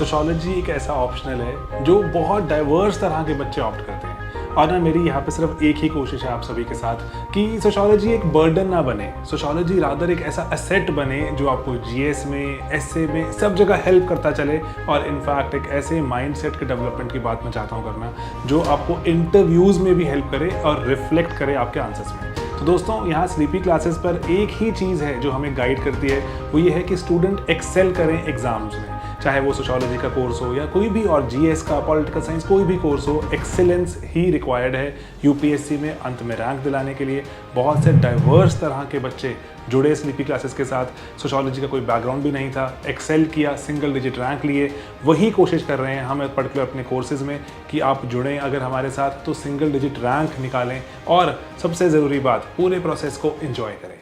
Sociology एक ऐसा optional है जो बहुत डाइवर्स तरह के बच्चे ऑप्ट करते हैं। और ना मेरी यहाँ पे सिर्फ एक ही कोशिश है आप सभी के साथ कि सोशियोलॉजी एक बर्डन ना बने, सोशियोलॉजी रादर एक ऐसा एसेट बने जो आपको जीएस में, एसए में, सब जगह हेल्प करता चले। और इनफैक्ट एक ऐसे माइंडसेट के डेवलपमेंट की बात मैं चाहता हूँ करना जो आपको इंटरव्यूज़ में भी हेल्प करे और रिफ्लेक्ट करे आपके आंसर्स में। तो दोस्तों यहाँ स्लीपी क्लासेस पर एक ही चीज़ है जो हमें गाइड करती है, वो ये है कि स्टूडेंट एक्सेल करें एग्जाम्स में, चाहे वो सोशियोलॉजी का कोर्स हो या कोई भी और जीएस का, पॉलिटिकल साइंस, कोई भी कोर्स हो। एक्सेलेंस ही रिक्वायर्ड है यूपीएससी में अंत में रैंक दिलाने के लिए। बहुत से डाइवर्स तरह के बच्चे जुड़े स्लीपी क्लासेस के साथ, सोशियोलॉजी का कोई बैकग्राउंड भी नहीं था, एक्सेल किया, सिंगल डिजिट रैंक लिए। वही कोशिश कर रहे हैं हम पर्टिकुलर अपने कोर्सेज में कि आप जुड़ें अगर हमारे साथ तो सिंगल डिजिट रैंक निकालें और सबसे ज़रूरी बात, पूरे प्रोसेस को एंजॉय करें।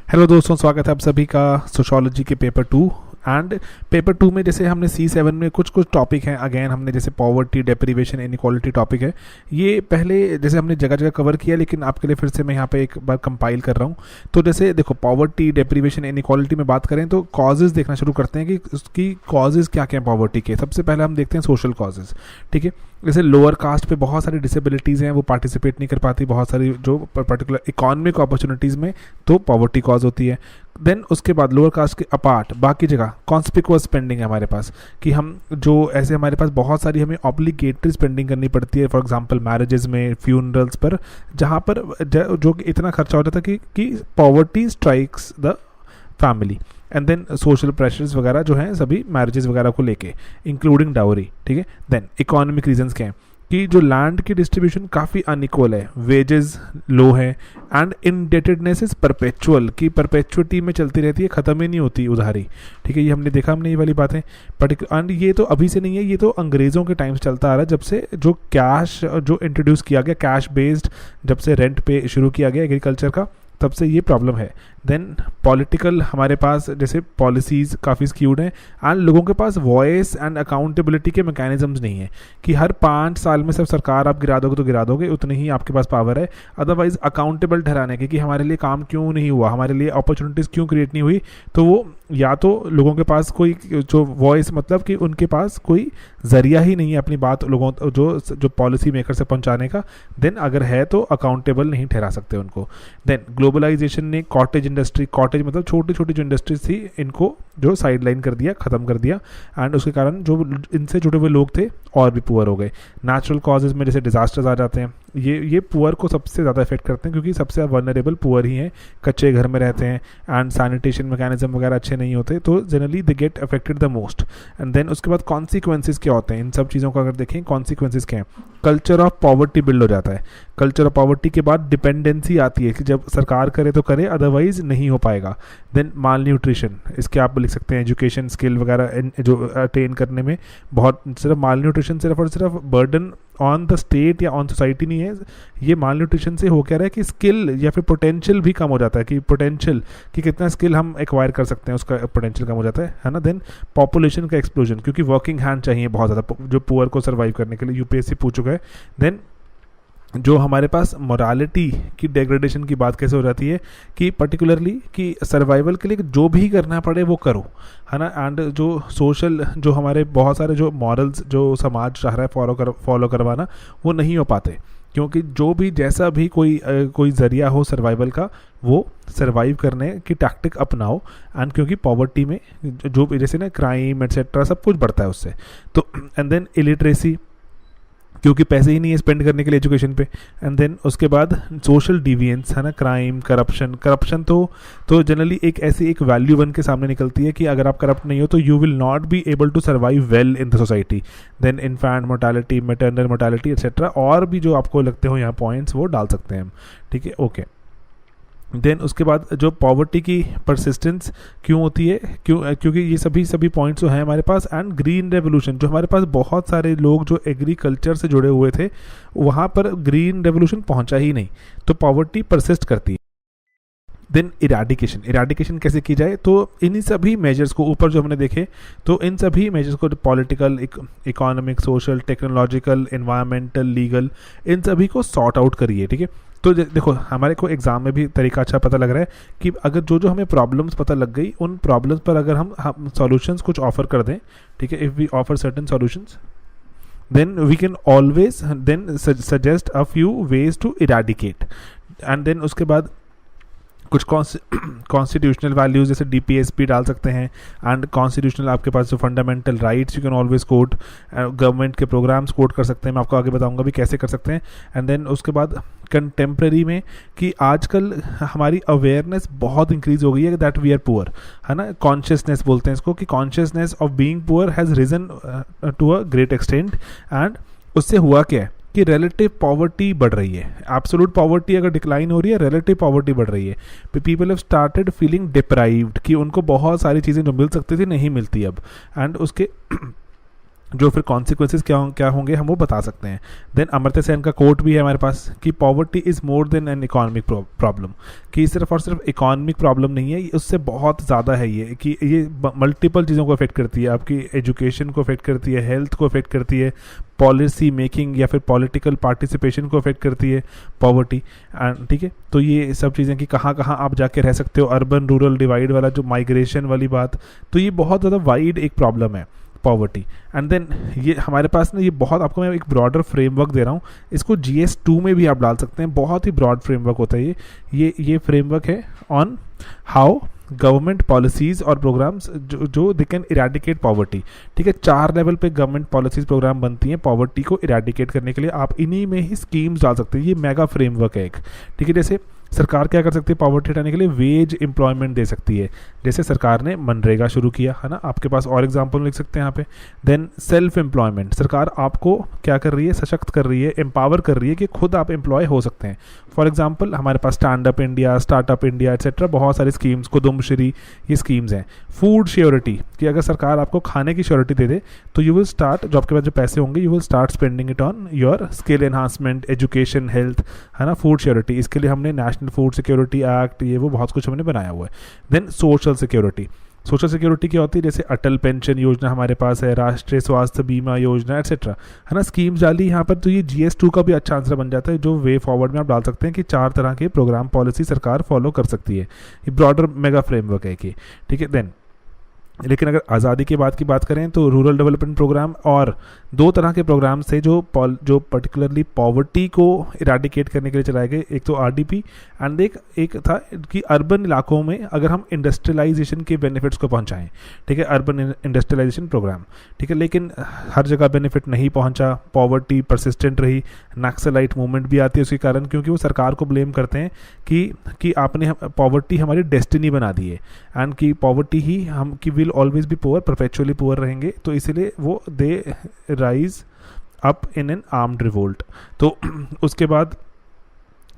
हेलो दोस्तों, स्वागत है आप सभी का सोशियोलॉजी के पेपर 2 एंड पेपर 2 में जैसे हमने C7 में कुछ टॉपिक हैं। अगेन हमने जैसे पॉवर्टी, डेप्रिवेशन, इनइक्वालिटी टॉपिक है। ये पहले जैसे हमने जगह जगह कवर किया, लेकिन आपके लिए फिर से मैं यहाँ पे एक बार कंपाइल कर रहा हूँ। तो जैसे देखो, पॉवर्टी, डेप्रिवेशन, इनइक्वालिटी में बात करें तो कॉजेज़ देखना शुरू करते हैं कि उसकी कॉजेज़ क्या क्या हैं पॉवर्टी के। सबसे पहले हम देखते हैं सोशल कॉजेज़, ठीक है। जैसे लोअर कास्ट पे बहुत सारी डिसेबिलिटीज़ हैं, वो पार्टिसिपेट नहीं कर पाती, बहुत सारी जो पर्टिकुलर इकोनॉमिक अपॉर्चुनिटीज़ में, तो पॉवर्टी कॉज होती है। देन उसके बाद लोअर कास्ट के अपार्ट बाकी जगह कॉन्स्पिकुअस स्पेंडिंग है हमारे पास, कि हम जो ऐसे हमारे पास बहुत सारी हमें ऑब्लिगेटरी स्पेंडिंग करनी पड़ती है, फॉर एग्जांपल मैरिजेस में, फ्यूनरल्स पर, जहाँ पर जो कि इतना खर्चा हो जाता है कि poverty strikes the family. And then social pressures वगैरह जो हैं सभी मैरिजेस वगैरह को लेके, इंक्लूडिंग डाउरी, ठीक है। देन इकोनॉमिक रीजंस क्या हैं कि जो लैंड की डिस्ट्रीब्यूशन काफ़ी अनइक्वल है, वेजेस लो है, एंड इंडेटेडनेस इज परपेचुअल, की परपेचुअलिटी में चलती रहती है, ख़त्म ही नहीं होती उधारी, ठीक है। ये हमने देखा, हमने ये वाली बातें एंड ये तो अभी से नहीं है, ये तो अंग्रेज़ों के टाइम से चलता आ रहा है, जब से जो कैश जो इंट्रोड्यूस किया गया, कैश बेस्ड जब से रेंट पे शुरू किया गया एग्रीकल्चर का, तब से ये प्रॉब्लम है। देन पॉलिटिकल हमारे पास जैसे पॉलिसीज़ काफ़ी स्क्यूड हैं, एंड लोगों के पास वॉइस एंड अकाउंटेबिलिटी के मैकेनिज्म्स नहीं है कि हर 5 साल में सब सरकार आप गिरा दोगे तो गिरा दोगे, उतनी ही आपके पास पावर है। अदरवाइज अकाउंटेबल ठहराने की कि हमारे लिए काम क्यों नहीं हुआ, हमारे लिए अपॉर्चुनिटीज़ क्यों क्रिएट नहीं हुई, तो वो या तो लोगों के पास कोई जो वॉइस, मतलब कि उनके पास कोई ज़रिया ही नहीं है अपनी बात लोगों जो पॉलिसी मेकर से पहुंचाने का। देन अगर है तो अकाउंटेबल नहीं ठहरा सकते उनको। देन ग्लोबलाइजेशन ने कॉटेज इंडस्ट्री, कॉटेज मतलब छोटी छोटी जो इंडस्ट्रीज थी, इनको जो साइडलाइन कर दिया, ख़त्म कर दिया, एंड उसके कारण जो इनसे जुड़े हुए लोग थे और भी पुअर हो गए। नेचुरल कॉजेज़ में जैसे डिजास्टर्स आ जाते हैं, ये पुअर को सबसे ज़्यादा इफेक्ट करते हैं, क्योंकि सबसे वल्नरेबल पुअर ही हैं, कच्चे घर में रहते हैं, एंड सैनिटेशन मैकेनिज्म वगैरह अच्छे नहीं होते, तो generally they get affected the most. And then उसके बाद कॉन्सिक्वेंसेस क्या होते हैं इन सब चीज़ों का, अगर देखें कॉन्सिक्वेंसेस क्या हैं, कल्चर ऑफ पॉवर्टी बिल्ड हो जाता है। कल्चर ऑफ पॉवर्टी के बाद डिपेंडेंसी आती है कि जब सरकार करे तो करे, अदरवाइज नहीं हो पाएगा। देन माल न्यूट्रिशन, इसके आप लिख सकते हैं एजुकेशन स्किल वगैरह जो अटेन करने में बहुत, सिर्फ माल न्यूट्रिशन सिर्फ और सिर्फ बर्डन ऑन द स्टेट या ऑन सोसाइटी नहीं है। ये माल न्यूट्रिशन से हो क्या रहा है कि स्किल या फिर पोटेंशियल भी कम हो जाता है, कि पोटेंशियल कि कितना स्किल हम एक्वायर कर सकते हैं, उसका पोटेंशियल कम हो जाता है ना। देन पॉपुलेशन का एक्सप्लोजन, क्योंकि वर्किंग हैंड चाहिए बहुत ज़्यादा जो पुअर को सर्वाइव करने के लिए, यूपीएससी पूछ चुका है। देन जो हमारे पास मोरालिटी की डेग्रेडेशन की बात कैसे हो जाती है कि पर्टिकुलरली कि सर्वाइवल के लिए जो भी करना पड़े वो करो, है ना। एंड जो सोशल जो हमारे बहुत सारे जो मॉरल्स जो समाज चाह रहा है फॉलो करवाना, वो नहीं हो पाते, क्योंकि जो भी जैसा भी कोई ज़रिया हो सर्वाइवल का, वो सर्वाइव करने की टैक्टिक अपनाओ। एंड क्योंकि पॉवर्टी में जो जैसे ना क्राइम एटसेट्रा सब कुछ बढ़ता है उससे, तो एंड देन इलिटरेसी, क्योंकि पैसे ही नहीं है स्पेंड करने के लिए एजुकेशन पे। एंड देन उसके बाद सोशल डिविएंस, है ना, क्राइम, करप्शन तो जनरली एक ऐसी एक वैल्यू बन के सामने निकलती है कि अगर आप करप्ट नहीं हो तो you will not be able to survive well in the society. Then infant mortality, maternal mortality etcetera, और भी जो आपको लगते हो यहाँ पॉइंट्स, वो डाल सकते हैं हम, ठीक है, ओके। देन उसके बाद जो पॉवर्टी की परसिस्टेंस क्यों होती है, क्योंकि ये सभी पॉइंट्स जो हैं हमारे पास। एंड ग्रीन रेवोल्यूशन, जो हमारे पास बहुत सारे लोग जो एग्रीकल्चर से जुड़े हुए थे, वहाँ पर ग्रीन रेवोल्यूशन पहुँचा ही नहीं, तो पॉवर्टी परसिस्ट करती है। देन इराडिकेशन कैसे की जाए, तो इन सभी मेजर्स को ऊपर जो हमने देखे, तो इन सभी मेजर्स को political, economic, social, technological, environmental, legal, इन सभी को सॉर्ट आउट करिए, ठीक है। तो देखो हमारे को एग्जाम में भी तरीका अच्छा पता लग रहा है कि अगर जो जो हमें प्रॉब्लम्स पता लग गई उन प्रॉब्लम्स पर अगर हम सॉल्यूशंस कुछ ऑफर कर दें, ठीक है, if we offer certain solutions then we can always then suggest a few ways to eradicate, and then उसके बाद कुछ कॉन्स्टिट्यूशनल वैल्यूज जैसे DPSP डाल सकते हैं, एंड कॉन्स्टिट्यूशनल आपके पास जो fundamental rights you can always quote, government के प्रोग्राम्स कोट कर सकते हैं, मैं आपको आगे बताऊंगा भी कैसे कर सकते हैं। एंड देन उसके बाद कंटेम्प्रेरी में कि आजकल हमारी अवेयरनेस बहुत इंक्रीज हो गई है दैट वी आर पुअर, है ना, कॉन्शियसनेस बोलते हैं इसको, कि consciousness of being poor has reason to a great extent, and उससे हुआ क्या है कि रिलेटिव पॉवर्टी बढ़ रही है। एब्सोल्यूट पॉवर्टी अगर डिक्लाइन हो रही है, रिलेटिव पॉवर्टी बढ़ रही है। People have started feeling deprived, कि उनको बहुत सारी चीज़ें जो मिल सकती थी नहीं मिलती अब, एंड उसके जो फिर कॉन्सिक्वेंसेज क्या होंगे हम वो बता सकते हैं। देन अमर्त्य सेन का कोट भी है हमारे पास कि poverty is more than an economic problem, कि सिर्फ और सिर्फ इकोनॉमिक प्रॉब्लम नहीं है, उससे बहुत ज़्यादा है ये, कि ये मल्टीपल चीज़ों को अफेक्ट करती है, आपकी एजुकेशन को अफेक्ट करती है, हेल्थ को अफेक्ट करती है, पॉलिसी मेकिंग या फिर पॉलिटिकल पार्टिसिपेशन को अफेक्ट करती है पॉवर्टी, एंड ठीक है। तो ये सब चीज़ें कि कहाँ कहाँ आप जाके रह सकते हो, अर्बन रूरल डिवाइड वाला जो माइग्रेशन वाली बात, तो ये बहुत ज़्यादा वाइड एक प्रॉब्लम है पॉवर्टी। एंड देन ये हमारे पास ना, ये बहुत आपको मैं एक ब्रॉडर फ्रेमवर्क दे रहा हूँ, इसको GS2 में भी आप डाल सकते हैं, बहुत ही ब्रॉड फ्रेमवर्क होता है ये फ्रेमवर्क है ऑन हाउ गवर्नमेंट पॉलिसीज़ और प्रोग्राम्स जो दे कैन इरेडिकेट पॉवर्टी, ठीक है। 4 लेवल पे गवर्नमेंट पॉलिसीज़ प्रोग्राम बनती हैं पॉवर्टी को इरेडिकेट करने के लिए, आप इन्हीं में ही स्कीम्स डाल सकते हैं, ये मेगा फ्रेमवर्क है एक, ठीक है। जैसे सरकार क्या कर सकती है पॉवर्टी हटाने के लिए, वेज एम्प्लॉयमेंट दे सकती है, जैसे सरकार ने मनरेगा शुरू किया, है ना, आपके पास और एग्जांपल लिख सकते हैं यहाँ पे। देन सेल्फ एम्प्लॉयमेंट, सरकार आपको क्या कर रही है, सशक्त कर रही है, एम्पावर कर रही है कि खुद आप एम्प्लॉय हो सकते हैं। फॉर एग्जांपल हमारे पास stand up India, startup India etcetera, बहुत सारी स्कीम्स, कुदुम्बश्री, ये स्कीम्स हैं। फूड श्योरिटी, कि अगर सरकार आपको खाने की श्योरिटी दे दे तो यू विल स्टार्ट, जो आपके पास जो पैसे होंगे you will start spending it on your skill enhancement, education, health, है ना। फूड श्योरिटी, इसके लिए हमने नेशनल फूड सिक्योरिटी एक्ट, ये वो बहुत कुछ हमने बनाया हुआ है। Then social security, social security क्या होती है, जैसे अटल पेंशन योजना हमारे पास है, राष्ट्रीय स्वास्थ्य बीमा योजना एट्सेट्रा, है ना, स्कीम्स डाली यहाँ पर। तो ये GS2 का भी अच्छा आंसर बन जाता है, जो वे फॉरवर्ड में आप डाल सकते हैं कि 4 तरह के प्रोग्राम पॉलिसी सरकार फॉलो कर सकती है। ये ब्रॉडर मेगा फ्रेमवर्क है कि, ठीक है। देन लेकिन अगर आज़ादी के बाद की बात करें तो रूरल डेवलपमेंट प्रोग्राम और 2 तरह के प्रोग्राम थे जो पर्टिकुलरली पॉवर्टी को इराडिकेट करने के लिए चलाए गए, एक तो RDP एंड एक था कि अर्बन इलाकों में अगर हम इंडस्ट्रियलाइजेशन के बेनिफिट्स को पहुंचाएं, ठीक है, अर्बन इंडस्ट्रियलाइजेशन प्रोग्राम, ठीक है। लेकिन हर जगह बेनिफिट नहीं पहुंचा, पॉवर्टी परसिस्टेंट रही, नक्सलाइट मूवमेंट भी आती है उसके कारण, क्योंकि वो सरकार को ब्लेम करते हैं कि आपने पॉवर्टी हमारी डेस्टिनी बना दी है, एंड कि पॉवर्टी ही हम कि will always be poor, perpetually poor रहेंगे, तो इसीलिए वो they rise up in an armed revolt. तो उसके बाद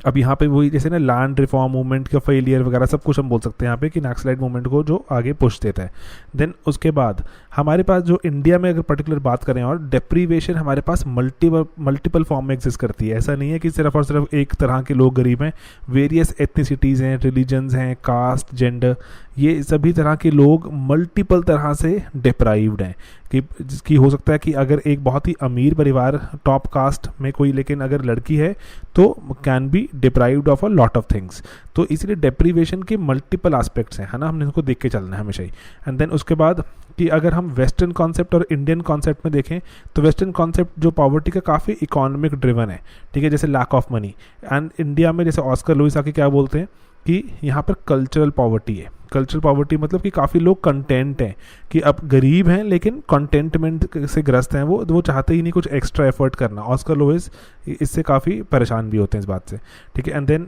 अब यहाँ पे वही जैसे ना लैंड रिफॉर्म मूवमेंट का फेलियर वगैरह सब कुछ हम बोल सकते हैं यहाँ पे कि नक्सलाइट मूवमेंट को जो आगे पुश देता है। देन उसके बाद हमारे पास जो इंडिया में अगर पर्टिकुलर बात करें, और डेप्रीवेशन हमारे पास मल्टीपल फॉर्म में एग्जिस्ट करती है। ऐसा नहीं है कि सिर्फ और सिर्फ एक तरह के लोग गरीब हैं, वेरियस एथनिसिटीज़ हैं, रिलीजन्स हैं, कास्ट, जेंडर, ये सभी तरह के लोग मल्टीपल तरह से डिप्राइव्ड हैं। कि जिसकी हो सकता है कि अगर एक बहुत ही अमीर परिवार टॉप कास्ट में कोई, लेकिन अगर लड़की है तो can be deprived of a lot of things. तो इसलिए डेप्रीवेशन के मल्टीपल एस्पेक्ट्स हैं, है ना, हमने इनको देख के चलना है हमेशा ही। एंड देन उसके बाद कि अगर हम वेस्टर्न कॉन्सेप्ट और इंडियन कॉन्सेप्ट में देखें तो वेस्टर्न कॉन्सेप्ट जो पॉवर्टी का काफ़ी इकोनॉमिक ड्रिवन है, ठीक है, जैसे lack of money. And India में जैसे ऑस्कर लुइस आके क्या बोलते हैं कि यहाँ पर कल्चरल पॉवर्टी है। कल्चरल पॉवर्टी मतलब कि काफ़ी लोग कंटेंट हैं, कि अब गरीब हैं लेकिन कंटेंटमेंट से ग्रस्त हैं, वो चाहते ही नहीं कुछ एक्स्ट्रा एफर्ट करना। ऑस्कर लुइस इससे काफ़ी परेशान भी होते हैं इस बात से, ठीक है। एंड देन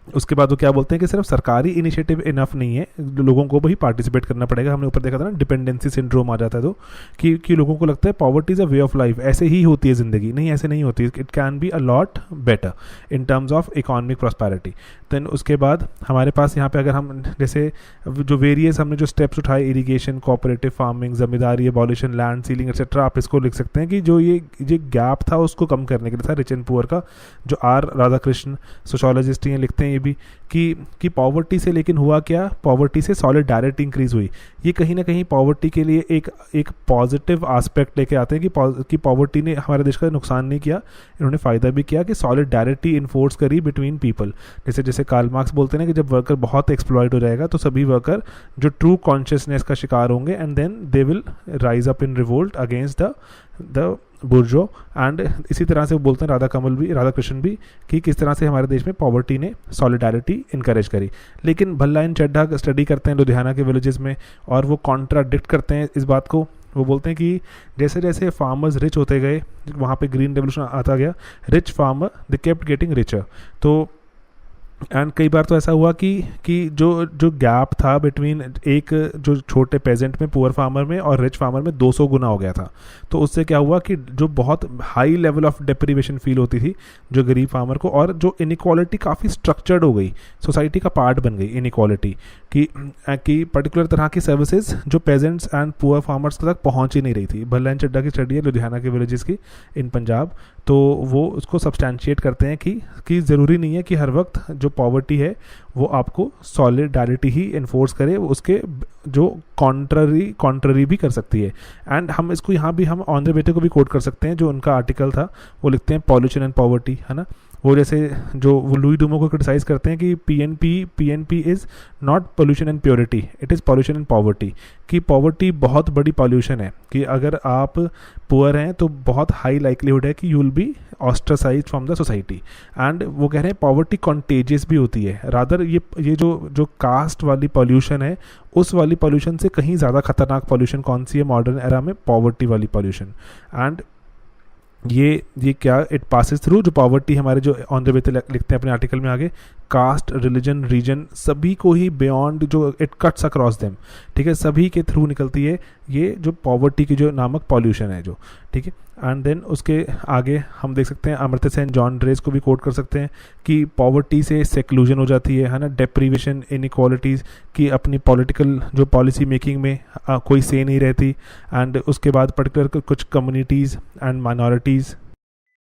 उसके बाद वो क्या बोलते हैं कि सिर्फ सरकारी इनिशिएटिव इनफ नहीं है, लोगों को भी पार्टिसिपेट करना पड़ेगा। हमने ऊपर देखा था ना, डिपेंडेंसी सिंड्रोम आ जाता है तो कि लोगों को लगता है poverty is a way of life, ऐसे ही होती है ज़िंदगी। नहीं, ऐसे नहीं होती, it can be a lot better in terms of economic prosperity. Then उसके बाद हमारे पास यहाँ पे अगर हम जैसे जो वेरियस हमने जो स्टेप्स उठाए, इरीगेशन, कोऑपरेटिव फार्मिंग, जमींदारी, एबॉलिशन, लैंड सीलिंग एक्सेट्रा, आप इसको लिख सकते हैं कि जो ये गैप था उसको कम करने के लिए था, रिच एंड पुअर का। जो R राधाकृष्ण सोशोलॉजिस्ट हैं लिखते हैं ये भी कि पॉवर्टी से लेकिन हुआ क्या, पॉवर्टी से सॉलिडारिटी इंक्रीज हुई। ये कहीं ना कहीं पॉवर्टी के लिए एक पॉजिटिव एस्पेक्ट लेके आते हैं कि पॉवर्टी ने हमारे देश का नुकसान नहीं किया, इन्होंने फ़ायदा भी किया कि सॉलिडारिटी इन्फोर्स करी बिटवीन पीपल। जैसे कार्ल मार्क्स बोलते हैं ना कि जब वर्कर बहुत एक्सप्लॉइट हो जाएगा तो सभी वर्कर जो ट्रू कॉन्शियसनेस का शिकार होंगे and then they will rise up in revolt against the bourgeois. And इसी तरह से वो बोलते हैं राधा कृष्ण भी कि किस तरह से हमारे देश में पॉवर्टी ने सॉलिडारिटी इनकरेज करी। लेकिन भल्ला इन चड्ढा स्टडी करते हैं लुधियाना के विलेजेस में और वो कॉन्ट्राडिक्ट करते हैं इस बात को। वो बोलते हैं कि जैसे जैसे फार्मर्स रिच होते गए, वहाँ पे ग्रीन रेवोल्यूशन आता गया, rich farmer they kept getting richer. तो एंड कई बार तो ऐसा हुआ कि जो गैप था बिटवीन एक जो छोटे पेजेंट में, पुअर फार्मर में और रिच फार्मर में 200 गुना हो गया था। तो उससे क्या हुआ कि जो बहुत high level of deprivation feel होती थी जो गरीब फार्मर को, और जो इनइक्वालिटी काफ़ी स्ट्रक्चर्ड हो गई, सोसाइटी का पार्ट बन गई इनइक्वालिटी कि पर्टिकुलर तरह की सर्विसेज जो पेजेंट्स एंड पुअर फार्मर्स तक पहुंच ही नहीं रही थी। भल्ला एंड चड्ढा की स्टडी है लुधियाना के विलेजेस की इन पंजाब। तो वो उसको सब्सटैंशिएट करते हैं कि ज़रूरी नहीं है कि हर वक्त जो पॉवर्टी है वो आपको सॉलिडारिटी ही इन्फोर्स करे, उसके जो कॉन्ट्ररी भी कर सकती है। एंड हम इसको यहाँ भी हम ऑनर बेटे को भी कोट कर सकते हैं, जो उनका आर्टिकल था वो लिखते हैं पॉल्यूशन एंड पॉवर्टी, है ना। वो जैसे जो वो लुई डूमो को क्रिटिसाइज़ करते हैं कि PNP is not pollution and purity, it is pollution and poverty. कि पॉवर्टी बहुत बड़ी पॉल्यूशन है कि अगर आप पुअर हैं तो बहुत हाई लाइकलीहुड है कि you will be ostracised from the society. And वो कह रहे हैं पॉवर्टी कॉन्टेजियस भी होती है। रादर ये जो कास्ट वाली पॉल्यूशन है, उस वाली पॉल्यूशन से कहीं ज़्यादा खतरनाक पॉल्यूशन कौन सी है मॉडर्न एरा में? पॉवर्टी वाली पॉल्यूशन। एंड ये क्या इट पासिस थ्रू, जो पॉवर्टी हमारे जो ऑन द वे लिखते हैं अपने आर्टिकल में आगे, कास्ट, रिलीजन, रीजन, सभी को ही बियॉन्ड, जो इट कट्स अक्रॉस देम, ठीक है, सभी के थ्रू निकलती है ये जो पॉवर्टी की जो नामक पॉल्यूशन है जो, ठीक है। एंड देन उसके आगे हम देख सकते हैं अमर्त्य सेन, जॉन ड्रेस को भी कोट कर सकते हैं कि पॉवर्टी से सेक्लूजन हो जाती है ना, डेप्रीवेशन, इनइक्वालिटीज़ की अपनी पॉलिटिकल जो पॉलिसी मेकिंग में कोई से नहीं रहती। एंड उसके बाद पर्टिकुलर कुछ कम्युनिटीज़ एंड माइनॉरिटीज़,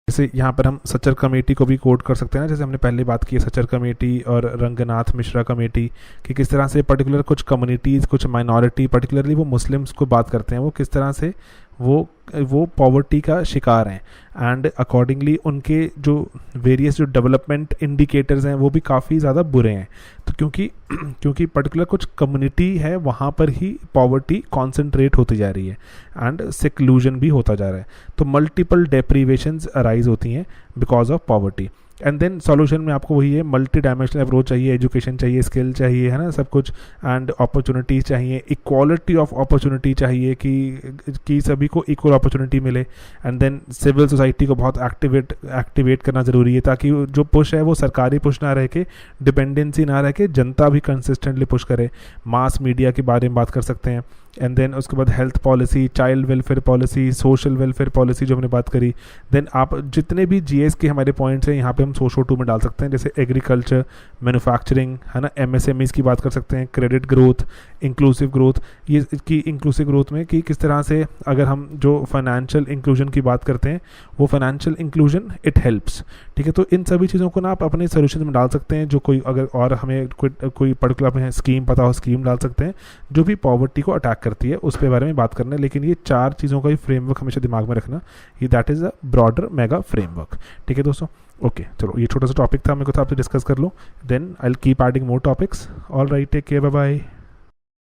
जैसे यहाँ पर हम सच्चर कमेटी को भी कोट कर सकते हैं ना, जैसे हमने पहले बात की है सच्चर कमेटी और रंगनाथ मिश्रा कमेटी, कि किस तरह से पर्टिकुलर कुछ कम्युनिटीज़, कुछ माइनॉरिटी, पर्टिकुलरली वो मुस्लिम्स को बात करते हैं, वो किस तरह से वो पॉवर्टी का शिकार हैं। एंड अकॉर्डिंगली उनके जो वेरियस जो डेवलपमेंट इंडिकेटर्स हैं वो भी काफ़ी ज़्यादा बुरे हैं। तो क्योंकि पर्टिकुलर कुछ कम्युनिटी है वहाँ पर ही पॉवर्टी कॉन्सेंट्रेट होती जा रही है एंड सेक्लूजन भी होता जा रहा है। तो मल्टीपल डेप्रीवेशंस अराइज होती हैं because of poverty. And then solution में आपको वही है, मल्टी डायमेंशनल अप्रोच चाहिए, एजुकेशन चाहिए, स्किल चाहिए, है ना, सब कुछ, एंड अपॉर्चुनिटीज़ चाहिए, इक्वालिटी ऑफ अपॉर्चुनिटी चाहिए कि सभी को इक्वल अपॉर्चुनिटी मिले। एंड देन सिविल सोसाइटी को बहुत एक्टिवेट करना ज़रूरी है ताकि जो पुश है वो सरकारी पुश ना रह के, डिपेंडेंसी ना रह के, जनता भी कंसिस्टेंटली पुश करे। मास मीडिया के बारे में बात कर सकते हैं। एंड देन उसके बाद health policy, child welfare policy, social welfare policy जो हमने बात करी। देन आप जितने भी जीएस के हमारे पॉइंट्स हैं यहाँ पे हम सोशो 2 में डाल सकते हैं, जैसे एग्रीकल्चर, मैन्युफैक्चरिंग, है ना, एमएसएमईज़ की बात कर सकते हैं, क्रेडिट ग्रोथ, इंक्लूसिव ग्रोथ। ये की इंक्लूसिव ग्रोथ में कि किस तरह से अगर हम जो फाइनेंशियल इंक्लूजन की बात करते हैं वो फाइनेंशियल इंक्लूजन इट हेल्प्स, ठीक है। तो इन सभी चीज़ों को ना आप अपने सोल्यूशन में डाल सकते हैं, जो कोई अगर और हमें कोई पर्टिकुलर हमें स्कीम पता हो, स्कीम डाल सकते हैं जो भी पॉवर्टी को अटैक करती है, उस पे बारे में बात करना है। लेकिन ये 4 चीज़ों का ही फ्रेमवर्क हमेशा दिमाग में रखना, ये that is a broader mega framework, ठीक है दोस्तों। ओके, चलो ये छोटा सा टॉपिक था, मेरे को था आपसे डिस्कस कर लो, then I will keep adding more topics. All right, take care, bye bye.